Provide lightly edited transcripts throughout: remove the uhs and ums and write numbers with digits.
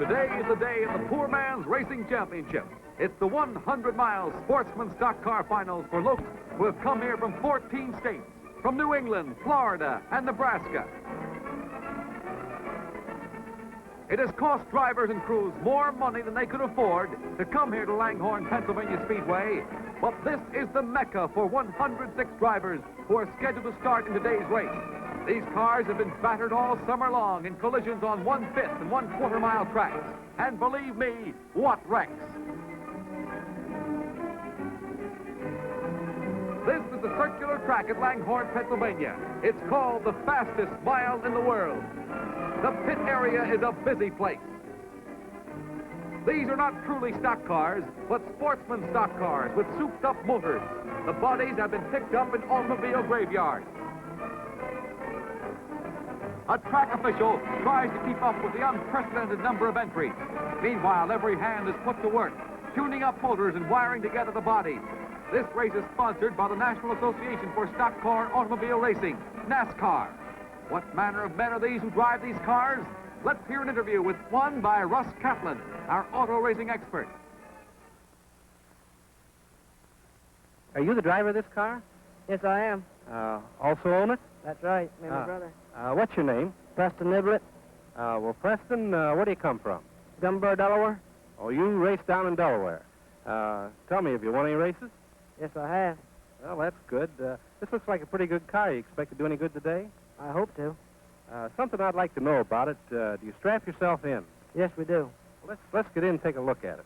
Today is the day of the Poor Man's Racing Championship. It's the 100-mile Sportsman Stock Car Finals for locals who have come here from 14 states, from New England, Florida, and Nebraska. It has cost drivers and crews more money than they could afford to come here to Langhorne, Pennsylvania Speedway, but this is the mecca for 106 drivers who are scheduled to start in today's race. These cars have been battered all summer long in collisions on 1/5 and 1/4 mile tracks. And believe me, what wrecks. This is the circular track at Langhorne, Pennsylvania. It's called the fastest mile in the world. The pit area is a busy place. These are not truly stock cars, but sportsman stock cars with souped-up motors. The bodies have been picked up in automobile graveyards. A track official tries to keep up with the unprecedented number of entries. Meanwhile, every hand is put to work, tuning up motors and wiring together the bodies. This race is sponsored by the National Association for Stock Car Automobile Racing, NASCAR. What manner of men are these who drive these cars? Let's hear an interview with one by Russ Kaplan, our auto racing expert. Are you the driver of this car? Yes, I am. Also own it? That's right, me and my brother. What's your name? Preston Niblett, Well, Preston, where do you come from? Dunbar, Delaware. Oh, you race down in Delaware. Tell me, have you won any races? Yes, I have. Well, that's good. This looks like a pretty good car. You expect to do any good today? I hope to. Something I'd like to know about it. Do you strap yourself in? Yes, we do. Well, let's get in and take a look at it.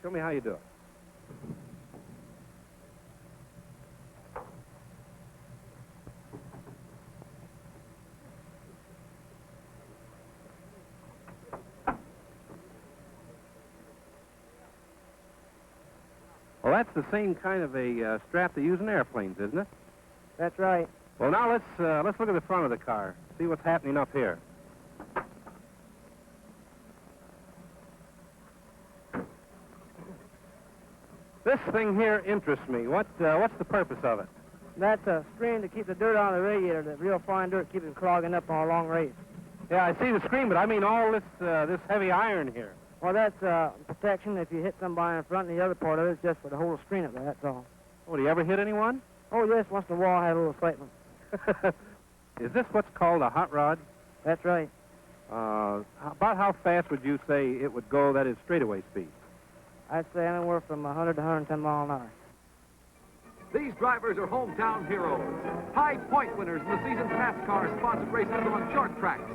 Show me how you do it. Well, that's the same kind of a strap they use in airplanes, isn't it? That's right. Well, now let's look at the front of the car. See what's happening up here. This thing here interests me. What's the purpose of it? That's a screen to keep the dirt on the radiator, the real fine dirt, keep it clogging up on a long race. Yeah, I see the screen, but I mean all this heavy iron here. Well, that's protection if you hit somebody in front, and the other part of it is just for the whole screen up there, that's all. Oh, do you ever hit anyone? Oh, yes, once in a while I had a little excitement. Is this what's called a hot rod? That's right. About how fast would you say it would go, that is, straightaway speed? I'd say anywhere from 100 to 110 miles an hour. These drivers are hometown heroes, high point winners in the season's NASCAR-sponsored races on short tracks.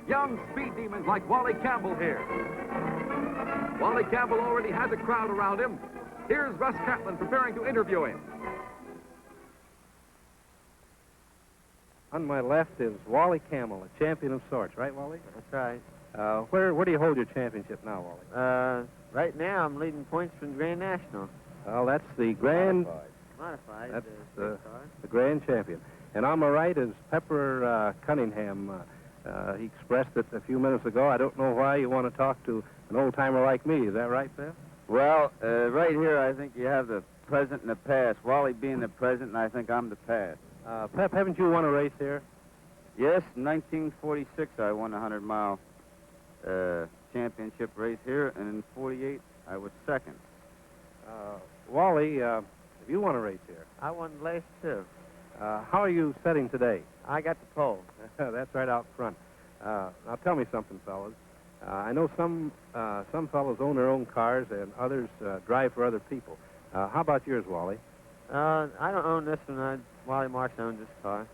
Young speed demons like Wally Campbell here. Wally Campbell already has a crowd around him. Here's Russ Kaplan preparing to interview him. On my left is Wally Campbell, a champion of sorts, right, Wally? That's right. Where do you hold your championship now, Wally? Right now I'm leading points from Grand National. Well, that's the Grand... Modified. That's car. the Grand Champion. And on my right is Pepper Cunningham. He expressed it a few minutes ago. I don't know why you want to talk to an old-timer like me. Is that right, Pep? Well, right here I think you have the present and the past. Wally being the present, and I think I'm the past. Pep, haven't you won a race here? Yes, in 1946 I won a 100-mile championship race here, and in 48 I was second. Wally, have you won a race here? I won the last two. How are you setting today? I got the pole. That's right out front. Now tell me something, fellas. I know some fellows own their own cars and others drive for other people. How about yours, Wally? I don't own this one. Wally Marks owns this car.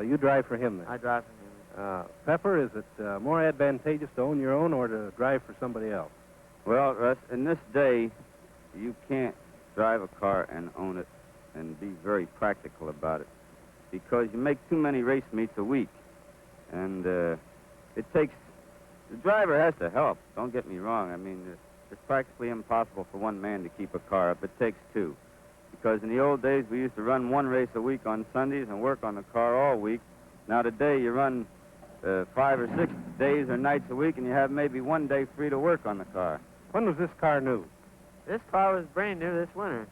You drive for him then? I drive for him. Pepper, is it more advantageous to own your own or to drive for somebody else? Well, Russ, in this day, you can't drive a car and own it and be very practical about it because you make too many race meets a week. And it takes... The driver has to help. Don't get me wrong. I mean, it's practically impossible for one man to keep a car up. It takes two. Because in the old days, we used to run one race a week on Sundays and work on the car all week. Now today, you run 5 or 6 days or nights a week, and you have maybe one day free to work on the car. When was this car new? This car was brand new this winter.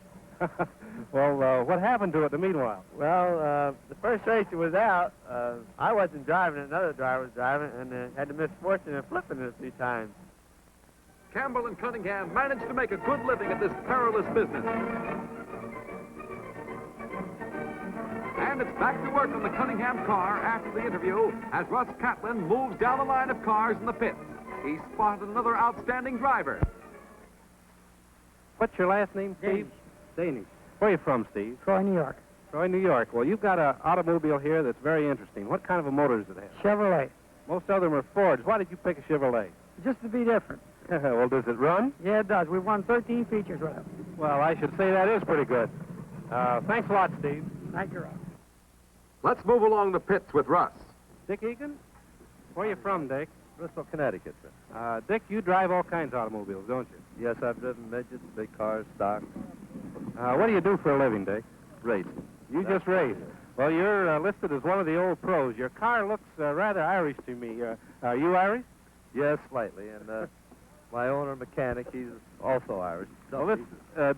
Well, what happened to it in the meanwhile? Well, the first race it was out, I wasn't driving it, another driver was driving, and had the misfortune of flipping it a few times. Campbell and Cunningham managed to make a good living at this perilous business. And it's back to work on the Cunningham car after the interview as Russ Catlin moves down the line of cars in the pits. He spotted another outstanding driver. What's your last name, Steve? Danish. Where are you from, Steve? Troy, New York. Troy, New York. Well, you've got an automobile here that's very interesting. What kind of a motor does it have? Chevrolet. Most of them are Fords. Why did you pick a Chevrolet? Just to be different. Well, does it run? Yeah, it does. We've won 13 features with it. Well, I should say that is pretty good. Thanks a lot, Steve. Thank you, Rob. Let's move along the pits with Russ. Dick Egan? Where are you from, Dick? Bristol, Connecticut, sir. Dick, you drive all kinds of automobiles, don't you? Yes, I've driven midgets, big cars, stock, What do you do for a living, Dick? racing. You just race. Well, you're listed as one of the old pros. Your car looks rather Irish to me. Are you Irish? Yes, slightly. And my owner, mechanic, he's also Irish. Well, this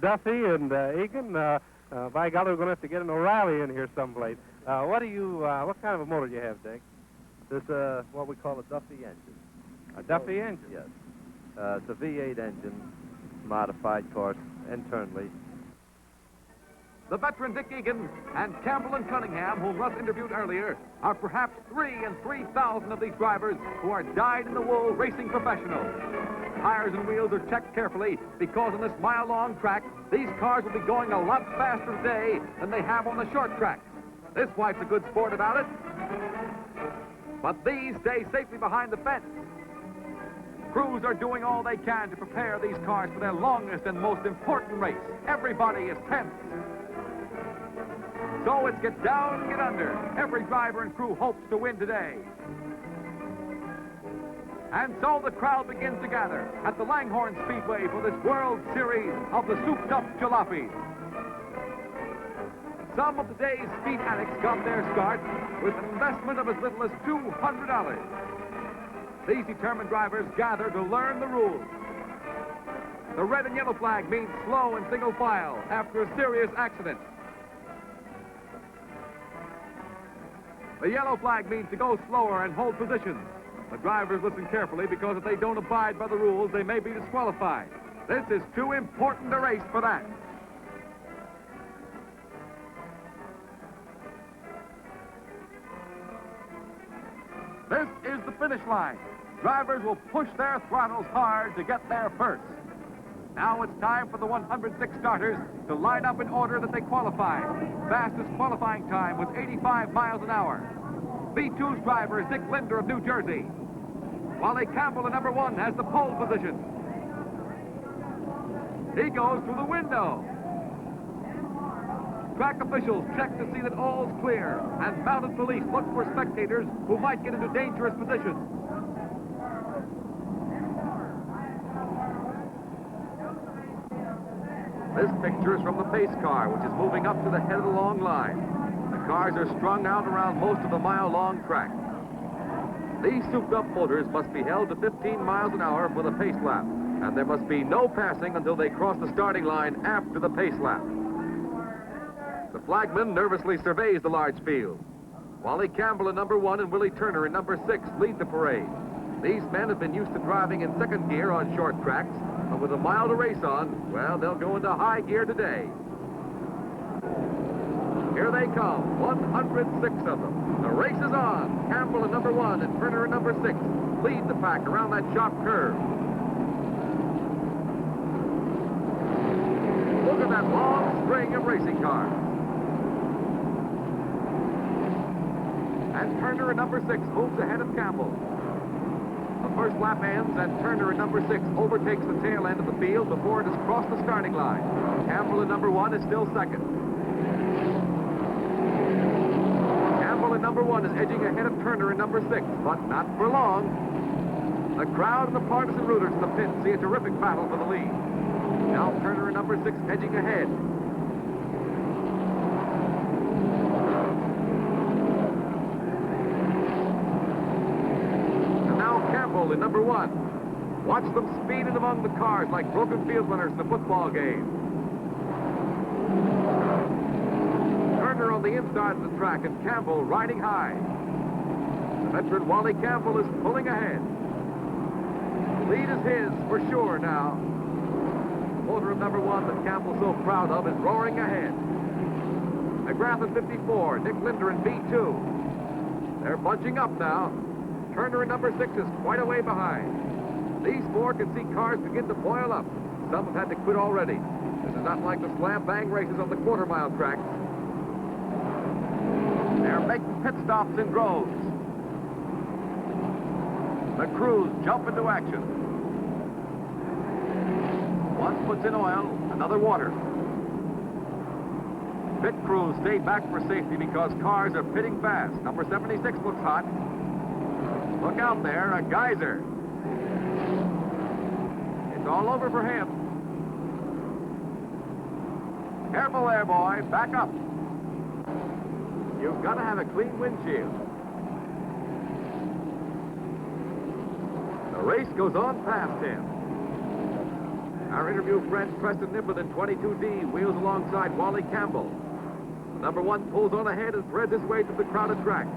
Duffy and Egan, by golly, we're going to have to get an O'Reilly in here someplace. What kind of a motor do you have, Dick? This what we call a Duffy engine. A Duffy engine? Yes. It's a V8 engine, modified, of course, internally. The veteran Dick Egan and Campbell and Cunningham, whom Russ interviewed earlier, are perhaps 3 in 3,000 of these drivers who are dyed-in-the-wool racing professionals. Tires and wheels are checked carefully because on this mile-long track, these cars will be going a lot faster today than they have on the short tracks. This wife's a good sport about it. But these stay safely behind the fence. Crews are doing all they can to prepare these cars for their longest and most important race. Everybody is tense. So it's get down and get under. Every driver and crew hopes to win today. And so the crowd begins to gather at the Langhorne Speedway for this World Series of the souped-up jalopies. Some of today's speed addicts got their start with an investment of as little as $200. These determined drivers gather to learn the rules. The red and yellow flag means slow and single file after a serious accident. The yellow flag means to go slower and hold positions. The drivers listen carefully because if they don't abide by the rules, they may be disqualified. This is too important a race for that. This is the finish line. Drivers will push their throttles hard to get there first. Now it's time for the 106 starters to line up in order that they qualify. Fastest qualifying time was 85 miles an hour. V2's driver is Dick Linder of New Jersey. Wally Campbell, in number 1, has the pole position. He goes through the window. Track officials check to see that all's clear, and mounted police look for spectators who might get into dangerous positions. This picture is from the pace car, which is moving up to the head of the long line. The cars are strung out around most of the mile-long track. These souped-up motors must be held to 15 miles an hour for the pace lap, and there must be no passing until they cross the starting line after the pace lap. The flagman nervously surveys the large field. Wally Campbell in number 1 and Willie Turner in number 6 lead the parade. These men have been used to driving in second gear on short tracks, but with a mile to race on, well, they'll go into high gear today. Here they come, 106 of them. The race is on. Campbell in number 1 and Turner in number 6 lead the pack around that sharp curve. Look at that long string of racing cars. And Turner in number 6 moves ahead of Campbell. The first lap ends and Turner in number 6 overtakes the tail end of the field before it has crossed the starting line. Campbell in number 1 is still second. Campbell in number 1 is edging ahead of Turner in number 6, but not for long. The crowd and the partisan rooters in the pit see a terrific battle for the lead. Now Turner in number 6 edging ahead. In number 1. Watch them speeding among the cars like broken field runners in a football game. Turner on the inside of the track and Campbell riding high. The veteran Wally Campbell is pulling ahead. lead is his for sure now. Motor of number 1 that Campbell's so proud of is roaring ahead. McGrath in 54, Dick Linder in B2. They're bunching up now. Turner in number 6 is quite a way behind. These four can see cars begin to boil up. Some have had to quit already. This is not like the slam-bang races on the quarter-mile track. They're making pit stops in droves. The crews jump into action. One puts in oil, another water. Pit crews stay back for safety because cars are pitting fast. Number 76 looks hot. Look out there, a geyser. It's all over for him. Careful there, boy. Back up. You've got to have a clean windshield. The race goes on past him. Our interview friend Preston Niblett in 22D wheels alongside Wally Campbell. Number 1 pulls on ahead and threads his way through the crowded track.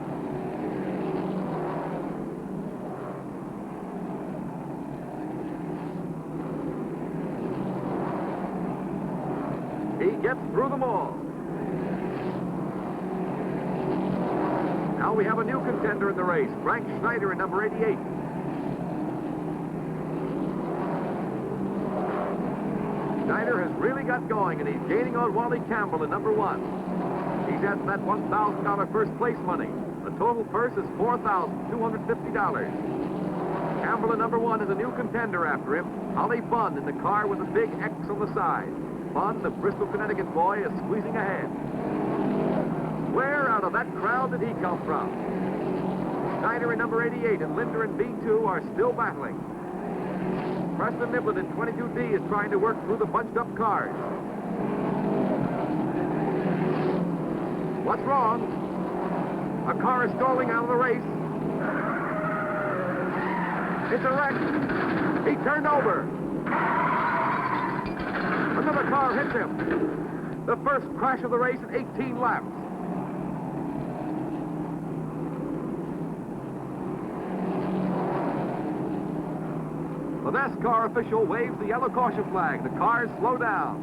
He gets through them all. Now we have a new contender in the race, Frank Schneider in number 88. Schneider has really got going, and he's gaining on Wally Campbell in number 1. He's had that $1,000 first place money. The total purse is $4,250. Campbell in number 1 is a new contender after him, Ollie Bunn in the car with a big X on the side. Bunn, the Bristol, Connecticut boy, is squeezing ahead. Where out of that crowd did he come from? Schneider in number 88 and Linder in B2 are still battling. Preston Niblett in 22D is trying to work through the bunched-up cars. What's wrong? A car is stalling out of the race. It's a wreck. He turned over. Another car hits him. The first crash of the race in 18 laps. The NASCAR official waves the yellow caution flag. The cars slow down.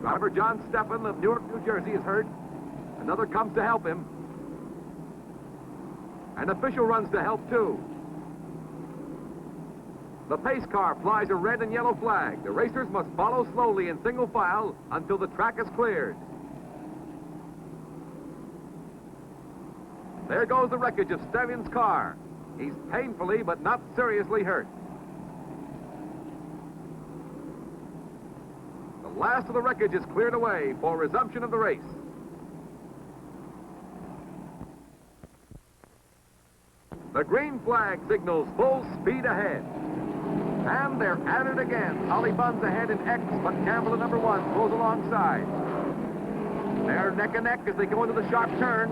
Driver John Steffen of Newark, New Jersey is hurt. Another comes to help him. An official runs to help, too. The pace car flies a red and yellow flag. The racers must follow slowly in single file until the track is cleared. There goes the wreckage of Stevian's car. He's painfully but not seriously hurt. The last of the wreckage is cleared away for resumption of the race. The green flag signals full speed ahead. And they're at it again. Ollie Bunn's ahead in X, but Campbell in number 1 goes alongside. They're neck and neck as they go into the sharp turn.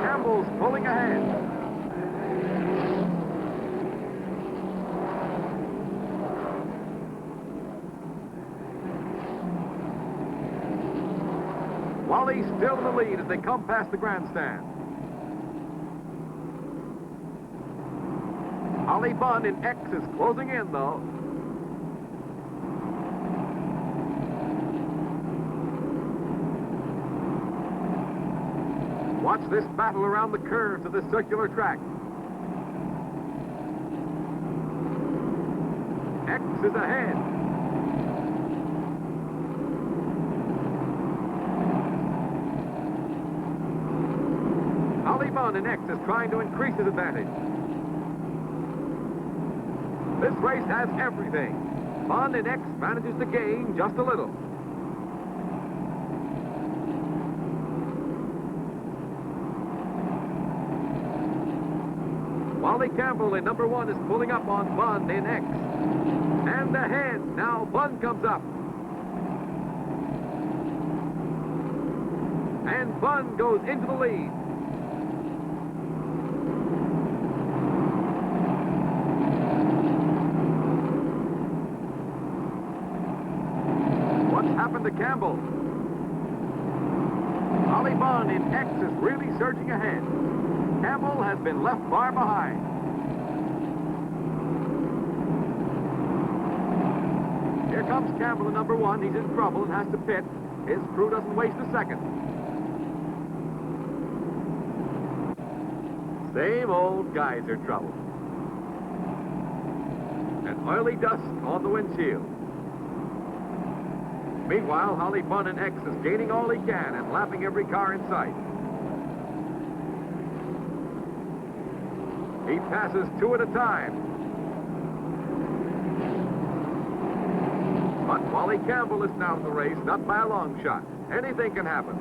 Campbell's pulling ahead. Wally's still in the lead as they come past the grandstand. Ollie Bunn in X is closing in, though. Watch this battle around the curves of this circular track. X is ahead. Ollie Bunn in X is trying to increase his advantage. This race has everything. Bunn in X manages to gain just a little. Wally Campbell in number 1 is pulling up on Bunn in X. And ahead, now Bunn comes up. And Bunn goes into the lead. Happened to Campbell. Ollie Bunn in X is really surging ahead. Campbell has been left far behind. comes Campbell in number 1. He's in trouble and has to pit. His crew doesn't waste a second. Same old geyser trouble. And oily dust on the windshield. Meanwhile, Holly Bunn in X is gaining all he can and lapping every car in sight. He passes 2 at a time. But Wally Campbell is now in the race, not by a long shot. Anything can happen.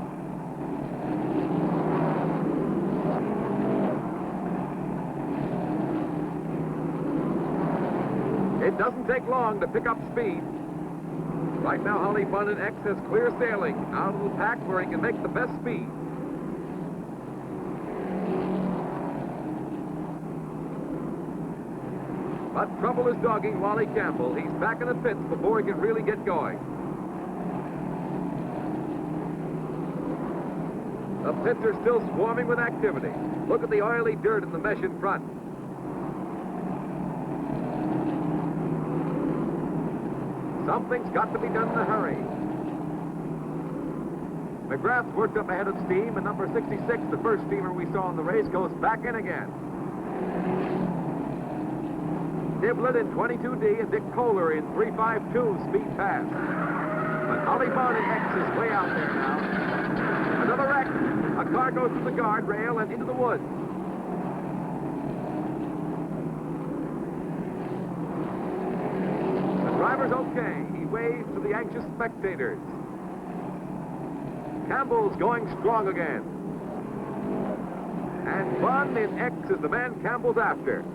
It doesn't take long to pick up speed. Right now, Holly Bunn in X has clear sailing out of the pack where he can make the best speed. But trouble is dogging Wally Campbell. He's back in the pits before he can really get going. The pits are still swarming with activity. Look at the oily dirt in the mesh in front. Something's got to be done in a hurry. McGrath's worked up ahead of steam, and number 66, the first steamer we saw in the race, goes back in again. Niblett in 22D and Dick Kohler in 352 speed pass. But Holly Bunn in X is way out there now. Another wreck. A car goes through the guardrail and into the woods. The driver's okay. He waves to the anxious spectators. Campbell's going strong again. And Bunn in X is the man Campbell's after.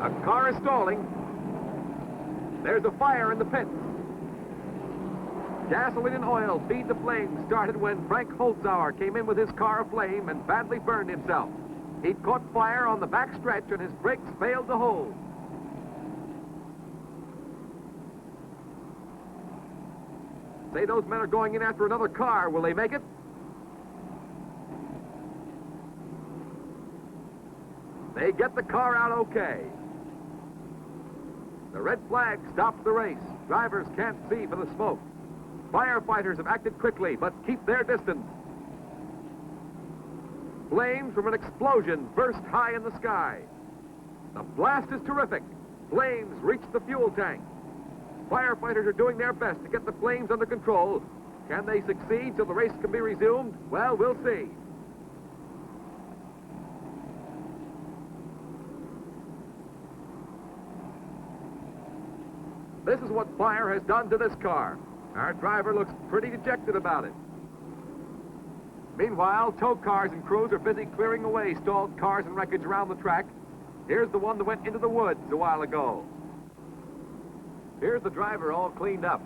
A car is stalling. There's a fire in the pits. Gasoline and oil feed the flames started when Frank Holzauer came in with his car aflame and badly burned himself. He'd caught fire on the back stretch and his brakes failed to hold. Say those men are going in after another car. Will they make it? They get the car out okay. The red flag stops the race. Drivers can't see for the smoke. Firefighters have acted quickly, but keep their distance. Flames from an explosion burst high in the sky. The blast is terrific. Flames reach the fuel tank. Firefighters are doing their best to get the flames under control. Can they succeed so the race can be resumed? Well, we'll see. This is what fire has done to this car. Our driver looks pretty dejected about it. Meanwhile, tow cars and crews are busy clearing away stalled cars and wreckage around the track. Here's the one that went into the woods a while ago. Here's the driver all cleaned up.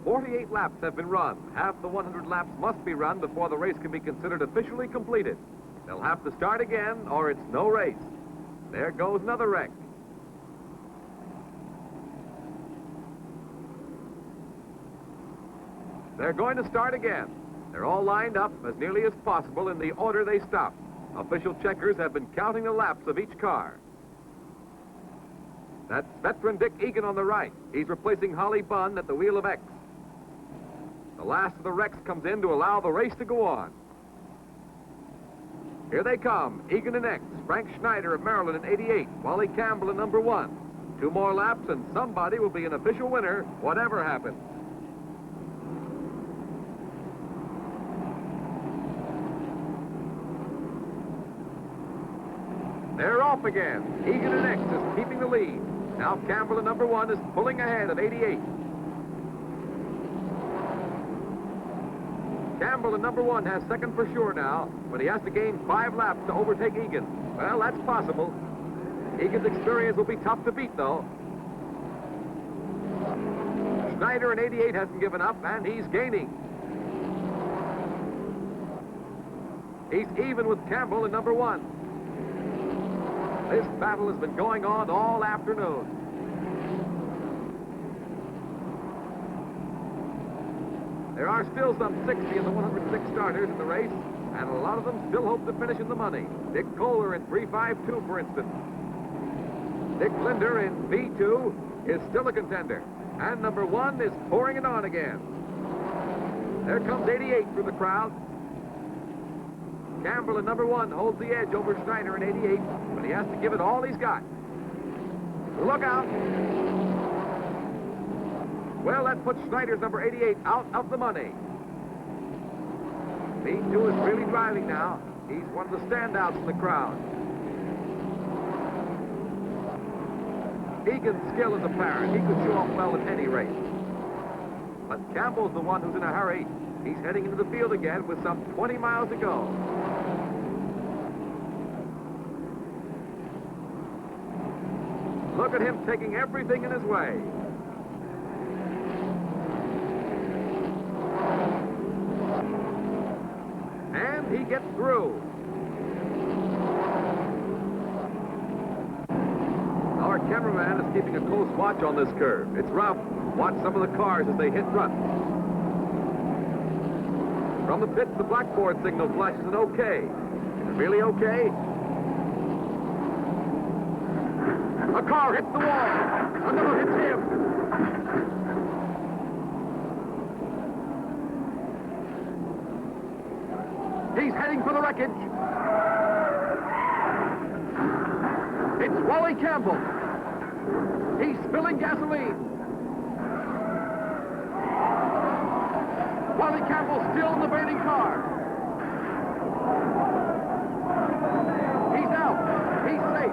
48 laps have been run. Half the 100 laps must be run before the race can be considered officially completed. They'll have to start again or it's no race. There goes another wreck. They're going to start again. They're all lined up as nearly as possible in the order they stopped. Official checkers have been counting the laps of each car. That's veteran Dick Egan on the right. He's replacing Holly Bunn at the wheel of X. The last of the wrecks comes in to allow the race to go on. Here they come, Egan in X, Frank Schneider of Maryland in 88, Wally Campbell in number 1. 2 more laps and somebody will be an official winner, whatever happens. They're off again. Egan in X is keeping the lead. Now Campbell in number 1 is pulling ahead of 88. Campbell in number 1 has second for sure now, but he has to gain 5 laps to overtake Egan. Well, that's possible. Egan's experience will be tough to beat, though. Schneider in 88 hasn't given up, and he's gaining. He's even with Campbell in number 1. This battle has been going on all afternoon. There are still some 60 of the 106 starters in the race, and a lot of them still hope to finish in the money. Dick Kohler in 352, for instance. Dick Linder in B2 is still a contender. And number 1 is pouring it on again. There comes 88 through the crowd. Campbell in number 1 holds the edge over Schneider in 88, but he has to give it all he's got. Look out. Well, that puts Schneider's number 88 out of the money. B2 is really driving now. He's one of the standouts in the crowd. Egan's skill is apparent. He could show off well in any race. But Campbell's the one who's in a hurry. He's heading into the field again with some 20 miles to go. Look at him taking everything in his way. And he gets through. Our cameraman is keeping a close watch on this curve. It's rough. Watch some of the cars as they hit ruts. From the pits, the blackboard signal flashes an okay. Is it really okay? A car hits the wall. Another hits him. He's heading for the wreckage. It's Wally Campbell. He's spilling gasoline. Wally Campbell still in the burning car. He's out. He's safe.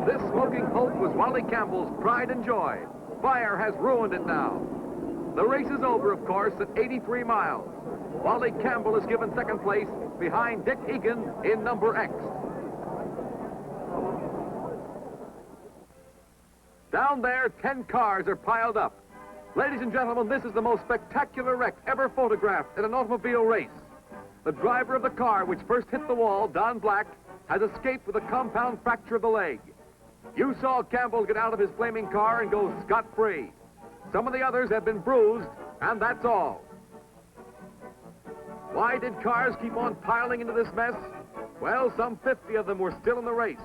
This smoking Hulk was Wally Campbell's pride and joy. Fire has ruined it now. The race is over, of course, at 83 miles. Wally Campbell is given second place behind Dick Egan in number X. Down there, 10 cars are piled up. Ladies and gentlemen, this is the most spectacular wreck ever photographed in an automobile race. The driver of the car which first hit the wall, Don Black, has escaped with a compound fracture of the leg. You saw Campbell get out of his flaming car and go scot-free. Some of the others have been bruised, and that's all. Why did cars keep on piling into this mess? Well, some 50 of them were still in the race.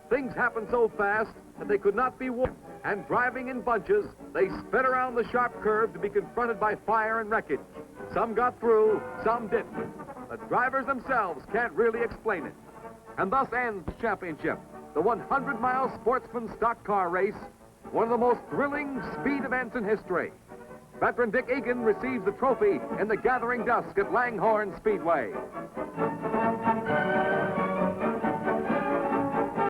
Things happened so fast that they could not be warned, and driving in bunches, they sped around the sharp curve to be confronted by fire and wreckage. Some got through, some didn't. The drivers themselves can't really explain it. And thus ends the championship, the 100-mile Sportsman stock car race, one of the most thrilling speed events in history. Veteran Dick Egan receives the trophy in the gathering dusk at Langhorne Speedway.